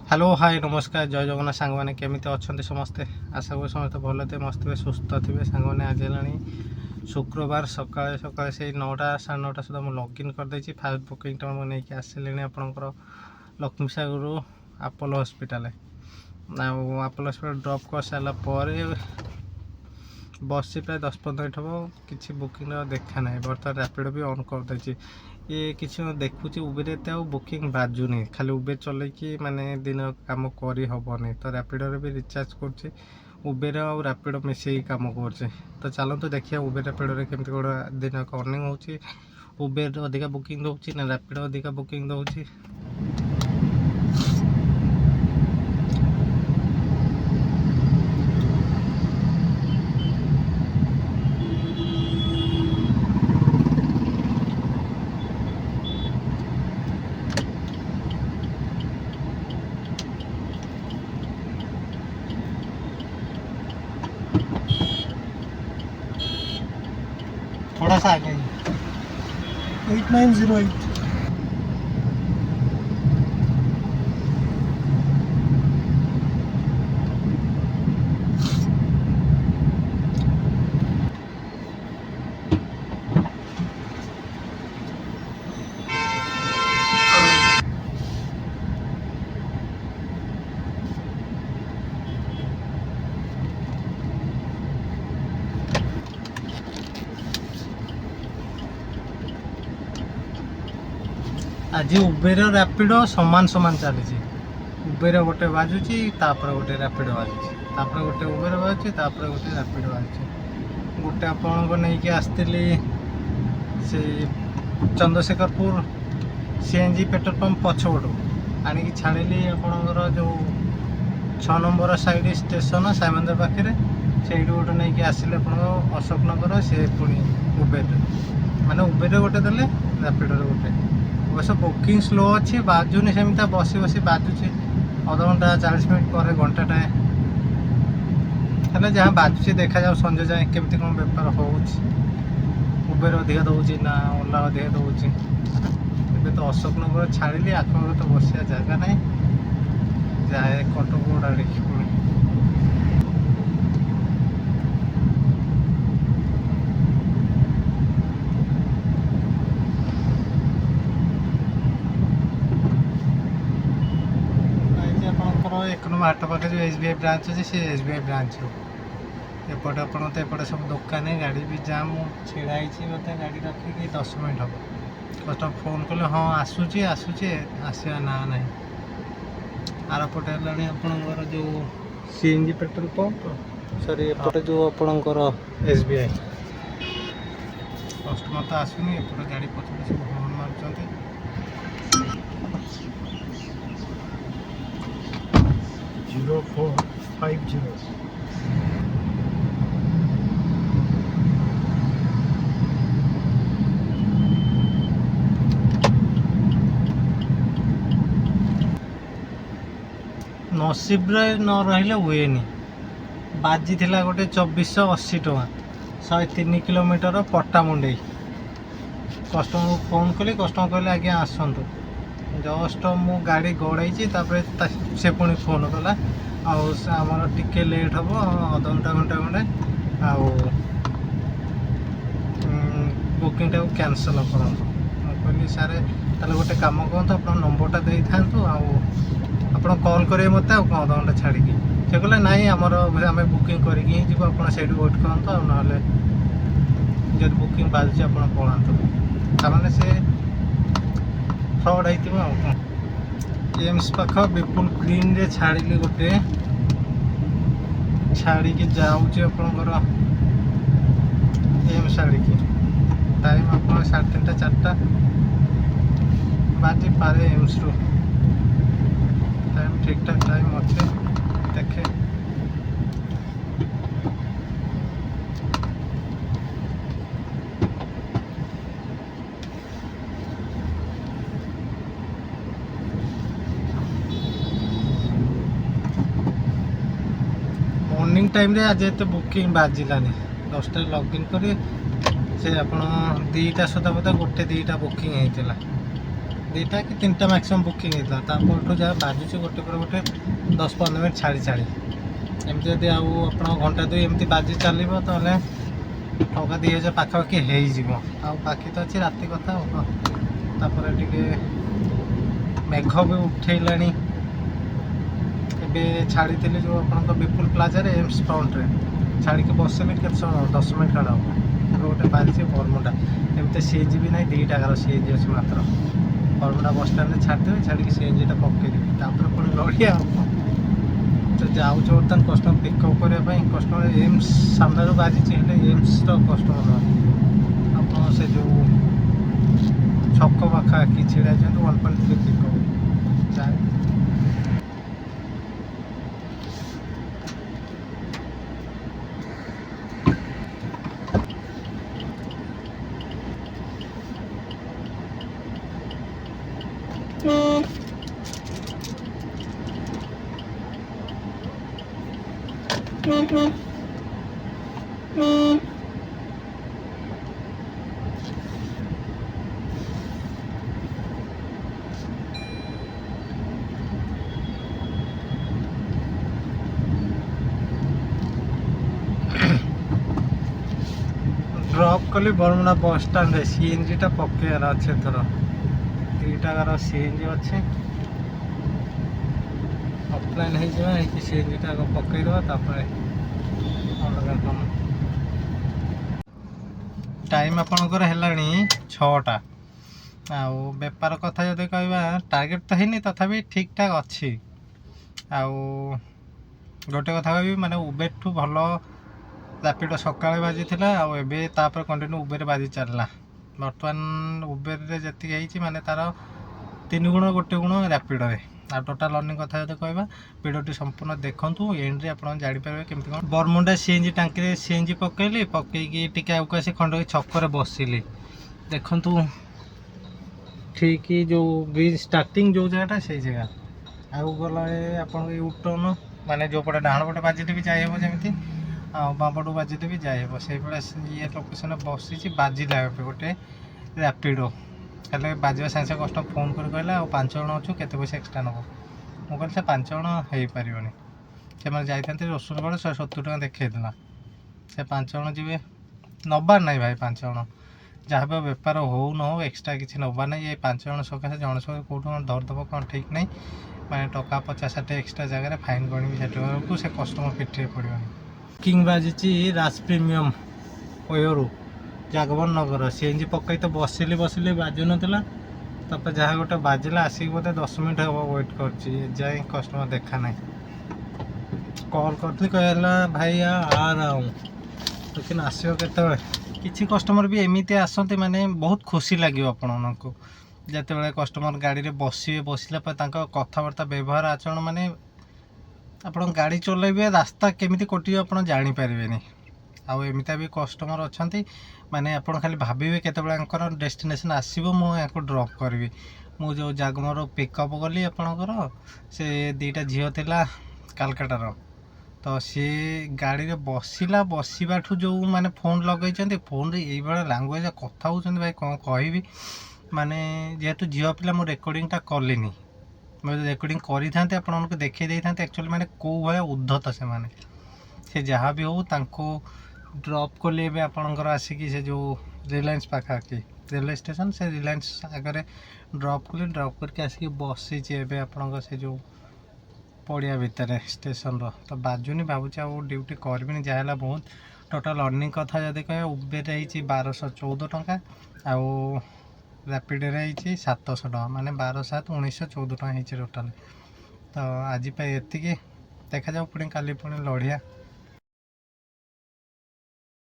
Hello hi नमस्कार जय जगन्नाथ सांग मैंने केमी अच्छा समस्ते आशा करी समस्त भल थे मस्त थे सुस्थ थे सांग मैंने आज है शुक्रवार सकाଳେ सकाଳେ से 9टा 9:30 सुधा मुझे लॉगिन करदे फास्ट बुकिंगटा मुझे नहीं आसिले आपंकर लक्ष्मी सागर Apollo hospital Apollo hospital drop कर सारापर बस प्राय 10-15 मिनट हम किसी बुकिंग देखा ना बर्तमान रैपिडो भी ऑन करदे ये किसी देखुची उबेर एत बुकिंग बाजुनी खाली उबेर चलैकी माने दिन काम करी हेनी तो रैपिडो भी रिचार्ज कर उबेर और रैपिडो मिसई कम कर तो चलते देखिए उबेर रैपिडो केमती गोटे दिन अर्निंग हो उबेर अधिका बुकिंग दौर ना रैपिडो अधिका बुकिंग दौर थोड़ा सा आगे 8908 आज उबेर रैपिडो सामान सामान चली उबेर गोटे बाजुची गोटे रैपिडो बाजुची गोटे उबेर बाजुची गोटे रैपिडो बाजुची गोटे आपको नहीं आसती से चंद्रशेखरपुर सीएनजी पेट्रोल पंप पछपटू आणिक छाड़ी आपणकर जो 6 नंबर साइड स्टेशन साईमंदिर पाखे से गोटे नहीं आसिले अशोक नगर से पुणी उबेर माने उबेर गोटे देले रैपिडो गोटे अवश्य बुकिंग स्लो अच्छी बाजुनी सेमती बसी बसी बाजुची अध घंटा 40 मिनट पर घंटाटाए जहाँ बाजुची देखा जाओ संजय जाए केमती कौन बेपार हो उबेर अधिका दौर ना ओला अधिका दौर तो अशोक नगर छाड़ी आखपाख तो बसिया जगह ना जाए कटक गुड़ा पुणी एक नंबर हाट पाखे जो एसबीआई ब्रांच अच्छे से एसबीआई ब्रांच एपटे आप तो एपटे सब दुकान है गाड़ी भी जाम ढाई मतलब गाड़ी रखिक 10 मिनट हम कस्टमर फोन कले हाँ आसूची आसूची आसवा ना ना आरपटे है आपणकर जो सीएनजी पेट्रोल पंप सॉरी एपटे जो आपणकर एसबीआई कस्टमर तो आसुनी एपटे गाड़ी पछे सब हॉर्न मारुंच 0450 नसीब न रही हुए बाजी थिला गोटे 2480 टଙ୍କା 103 किलोमीटर पट्टामुंडई कस्टमर को फोन कली कस्टमर कहले आज्ञा आसतु जस्ट मु गाड़ी गड़ाई से पुणी फोन कला आमर टिके लेट हम अध घंटा घंटा खंडे बुकिंग टाक कैंसल करूँ कहली सारे ताले गोटे कम कहतु आप नंबरटा दे था आप कॉल करेंगे मत अध घंटा छाड़ी से कहले ना आमर आम बुकिंग करके आप वेट करूँ ना जब बुकिंग बाजुची आप पलातु तार से फ्रड हो एम्स पाख विपुल ग्रीन रे छाड़ी गोटे छाड़ी जाऊँच आपणकर एम्स छाड़ी टाइम आप 3:30 4टा बाजी पारे एम्स रु टाइम ठीक ठाक टाइम अच्छे देखे मॉर्निंग टाइम रे आज एत बुकिंग बाजिलानी 10टा लॉगिन कर से आप 2टा सुधा बोधा गोटे 2टा बुकिंग होता ଦୁଇଟା କି ତିନିଟା ମ୍ୟାକ୍ସିମମ୍ ବୁକିଂ ହେଇଥିଲା। ତାପରଠୁ ଯାହା ବାଜୁଛି ଗୋଟେ ପରେ ଗୋଟେ 10-15 ମିନିଟ୍ ଛାଡ଼ି ଏମିତି ଯଦି ଆଉ ଆପଣ ଘଣ୍ଟା ଦୁଇ ଏମିତି ବାଜି ଚାଲିବ ତାହେଲେ ଟଙ୍କା 2000 ପାଖାପାଖି ହେଇଯିବ। ଆଉ ବାକି ତ ଅଛି ରାତି କଥା ଆଉ। ତାପରେ ଟିକେ ମେଘ ବି ଉଠେଇଲାଣି। ଏବେ ଛାଡ଼ିଥିଲି ଯେଉଁ ଆପଣଙ୍କ ବିପୁଲ ପ୍ଲାଜାରେ ଏମ୍ସ ଫ୍ରଣ୍ଟରେ ଛାଡ଼ିକି ବସିଲି କେତେ ସମୟ 10 ମିନିଟ୍ ଖଣ୍ଡେ ହେବ। ଏବେ ଗୋଟେ ବାଜିଛି ବରମୁଣ୍ଡା। ଏମିତି ସିଏନ୍ଜି ବି ନାହିଁ, 2ଟାକାର ସିଏନ୍ଜି ଅଛି ମାତ୍ର। ବରମୁଣ୍ଡା ବସଷ୍ଟାଣ୍ଡରେ ଛାଡ଼ିଦେବି, ଛାଡ଼ିକି ସିଏନ୍ଜିଟା ପକେଇଦେବି, ତାପରେ ପୁଣି ଲଢ଼ିଆ ଆଉ ତ ଯାଉଛି ବର୍ତ୍ତମାନ କଷ୍ଟମର ପିକଅପ୍ କରିବା ପାଇଁ। କଷ୍ଟମର ଏମ୍ସ ସାମ୍ନାରୁ ବାଜିଛି, ହେଲେ ଏମ୍ସର କଷ୍ଟମର ନୁହଁ, ଆପଣ ସେ ଯେଉଁ ଛକ ପାଖାପାଖି ଛିଡ଼ା ହେଇଛନ୍ତି 1.3 ପିକଅପ୍ ଯାଏ। ଡ୍ରପ୍ କଲି ବରମୁଣ୍ଡା ବସଷ୍ଟାଣ୍ଡରେ। ସିଏନ୍ଜିଟା ପକେଇବାର ଅଛି ଏଥର। 2ଟାକାର ସିଏନ୍ଜି ଅଛି, ଅଫଲାଇନ୍ ହେଇଯିବ। ହେଇକି ସିଏନ୍ଜିଟା ଆଗ ପକେଇଦେବା, ତାପରେ ଅଲଗା କାମ। ଟାଇମ୍ ଆପଣଙ୍କର ହେଲାଣି 6ଟା। ଆଉ ବେପାର କଥା ଯଦି କହିବା, ଟାର୍ଗେଟ୍ ତ ହେଇନି, ତଥାପି ଠିକ୍ଠାକ୍ ଅଛି। ଆଉ ଗୋଟେ କଥା କହିବି, ମାନେ ଉବେରଠୁ ଭଲ ରାପିଡ଼ୋ ସକାଳେ ବାଜିଥିଲା, ଆଉ ଏବେ ତାପରେ କଣ୍ଟିନ୍ୟୁ ଉବେର ବାଜି ଚାଲିଲା। ବର୍ତ୍ତମାନ ଉବେରରେ ଯେତିକି ହେଇଛି ମାନେ ତା'ର 3 ଗୁଣ 1 ଗୁଣ ରାପିଡ଼ୋରେ। ଆଉ ଟୋଟାଲ୍ ଅର୍ଣ୍ଣିଂ କଥା ଯଦି କହିବା, ଭିଡ଼ିଓଟି ସମ୍ପୂର୍ଣ୍ଣ ଦେଖନ୍ତୁ, ଏଣ୍ଡରେ ଆପଣ ଜାଣିପାରିବେ କେମିତି କ'ଣ। ବରମୁଣ୍ଡା ସିଏନ୍ଜି ଟାଙ୍କିରେ ସିଏନ୍ଜି ପକେଇକି ଟିକେ ଆଗକୁ ଆସି ଖଣ୍ଡଗି ଛକରେ ବସିଲି। ଦେଖନ୍ତୁ ଠିକ୍ ଯେଉଁ ବ୍ରିଜ୍ ଷ୍ଟାର୍ଟିଂ ଯେଉଁ ଜାଗାଟା ସେଇ ଜାଗା। ଆଉ ଗଲାବେଳେ ଆପଣଙ୍କ ୟୁଟର୍ନ ମାନେ ଯେଉଁପଟେ ଡାହାଣ ପଟେ ବାଜିଲେ ବି ଯାଇହେବ ଯେମିତି, ଆଉ ବାଁ ପଟକୁ ବାଜିଲେ ବି ଯାଇହେବ ସେଇଭଳିଆ ଇଏ ଲୋକେସନ୍ରେ ବସିଛି। ବାଜିଲା ଏବେ ଗୋଟେ ରାପିଡ଼ୋ, ହେଲେ ବାଜିବା ସାଙ୍ଗେ ସାଙ୍ଗେ କଷ୍ଟମର ଫୋନ୍ କରି କହିଲା ଆଉ 5 ଜଣ ଅଛୁ, କେତେ ପଇସା ଏକ୍ସଟ୍ରା ନେବ? ମୁଁ କହିଲି ସେ 5 ଜଣ ହେଇପାରିବନି। ସେମାନେ ଯାଇଥାନ୍ତି ରସୁଲଗଡ଼, 170 ଟଙ୍କା ଦେଖେଇଥିଲା। ସେ 5 ଜଣ ଯିବେ, ନେବାର ନାହିଁ ଭାଇ। 5 ଜଣ ଯାହା ବି ବେପାର ହଉ ନ ହଉ ଏକ୍ସଟ୍ରା କିଛି ନେବାର ନାହିଁ। ଏ 5 ଜଣ ସକାଶେ ଜଣ ସକାଶେ କେଉଁଠୁ କ'ଣ ଧରିଦେବ କ'ଣ ଠିକ୍ ନାହିଁ। ମାନେ ଟଙ୍କା 50-60 ଏକ୍ସଟ୍ରା ଜାଗାରେ ଫାଇନ୍ ଗଣିବି 60 ବେଳକୁ ସେ କଷ୍ଟମର ପିଠିରେ ପଡ଼ିବନି। ବୁକିଂ ବାଜିଛି ରାଜ ପ୍ରିମିୟମ୍ ଓୟୋରୁ ଜାଗବନ ନଗର। ସିଏନ୍ଜି ପକାଇ ତ ବସିଲି ବାଜୁନଥିଲା, ତାପରେ ଯାହା ଗୋଟେ ବାଜିଲା। ଆସିକି ବୋଧେ 10 ମିନିଟ୍ ହେବ ୱେଟ୍ କରୁଛି, ଏଯାଏଁ କଷ୍ଟମର ଦେଖା ନାହିଁ। କଲ୍ କରିଥିଲି, କହିଲା ଭାଇ ଆଉ ଲେକିନ୍ ଆସିବ କେତେବେଳେ। କିଛି କଷ୍ଟମର ବି ଏମିତି ଆସନ୍ତି, ମାନେ ବହୁତ ଖୁସି ଲାଗିବ ଆପଣମାନଙ୍କୁ ଯେତେବେଳେ କଷ୍ଟମର ଗାଡ଼ିରେ ବସିଲା ପରେ ତାଙ୍କ କଥାବାର୍ତ୍ତା, ବ୍ୟବହାର, ଆଚରଣ, ମାନେ ଆପଣ ଗାଡ଼ି ଚଲାଇବେ ରାସ୍ତା କେମିତି କଟିବ ଆପଣ ଜାଣିପାରିବେନି। ଆଉ ଏମିତିଆ ବି କଷ୍ଟମର ଅଛନ୍ତି, ମାନେ ଆପଣ ଖାଲି ଭାବିବେ କେତେବେଳେ ୟାଙ୍କର ଡେଷ୍ଟିନେସନ୍ ଆସିବ, ମୁଁ ୟାଙ୍କୁ ଡ୍ରପ୍ କରିବି। ମୁଁ ଯେଉଁ ଜାଗମର ପିକଅପ୍ କଲି ଆପଣଙ୍କର, ସେ 2ଟା ଝିଅ ଥିଲା କାଲକାଟାର। ତ ସିଏ ଗାଡ଼ିରେ ବସିବାଠୁ ଯେଉଁ ମାନେ ଫୋନ୍ ଲଗେଇଛନ୍ତି, ଫୋନ୍ରେ ଏଇଭଳିଆ ଲାଙ୍ଗୁଏଜ୍ କଥା ହେଉଛନ୍ତି ଭାଇ କ'ଣ କହିବି। ମାନେ ଯେହେତୁ ଝିଅ ପିଲା ମୁଁ ରେକର୍ଡ଼ିଂଟା କଲିନି, ମୁଁ ଯଦି ରେକର୍ଡ଼ିଂ କରିଥାନ୍ତି ଆପଣମାନଙ୍କୁ ଦେଖାଇ ଦେଇଥାନ୍ତି ଆକ୍ଚୁଆଲି ମାନେ କେଉଁ ଭଳିଆ ଉଦ୍ଧତ ସେମାନେ। ସେ ଯାହା ବି ହେଉ ତାଙ୍କୁ ଡ୍ରପ୍ କଲି ଏବେ ଆପଣଙ୍କର ଆସିକି ସେ ଯେଉଁ ରିଲାଏନ୍ସ ପାଖାପାଖି ରେଲୱେ ଷ୍ଟେସନ୍, ସେ ରିଲାଏନ୍ସ ଆଗରେ ଡ୍ରପ୍ କଲି। ଡ୍ରପ୍ କରିକି ଆସିକି ବସିଛି ଏବେ ଆପଣଙ୍କ ସେ ଯେଉଁ ପଡ଼ିଆ ଭିତରେ ଷ୍ଟେସନର। ତ ବାଜୁନି, ଭାବୁଛି ଆଉ ଡ୍ୟୁଟି କରିବିନି, ଯାହା ହେଲା ବହୁତ। ଟୋଟାଲ୍ ଅର୍ଣ୍ଣିଂ କଥା ଯଦି କହିବା, ଉବେରରେ ହେଇଛି 1214 ଟଙ୍କା, ଆଉ ରାପିଡ଼ୋରେ ହେଇଛି 700 ଟଙ୍କା, ମାନେ 12/7 1914 ଟଙ୍କା ହେଇଛି ଟୋଟାଲ୍। ତ ଆଜି ପାଇଁ ଏତିକି, ଦେଖାଯାଉ ପୁଣି କାଲି ପୁଣି ଲଢ଼ିଆ।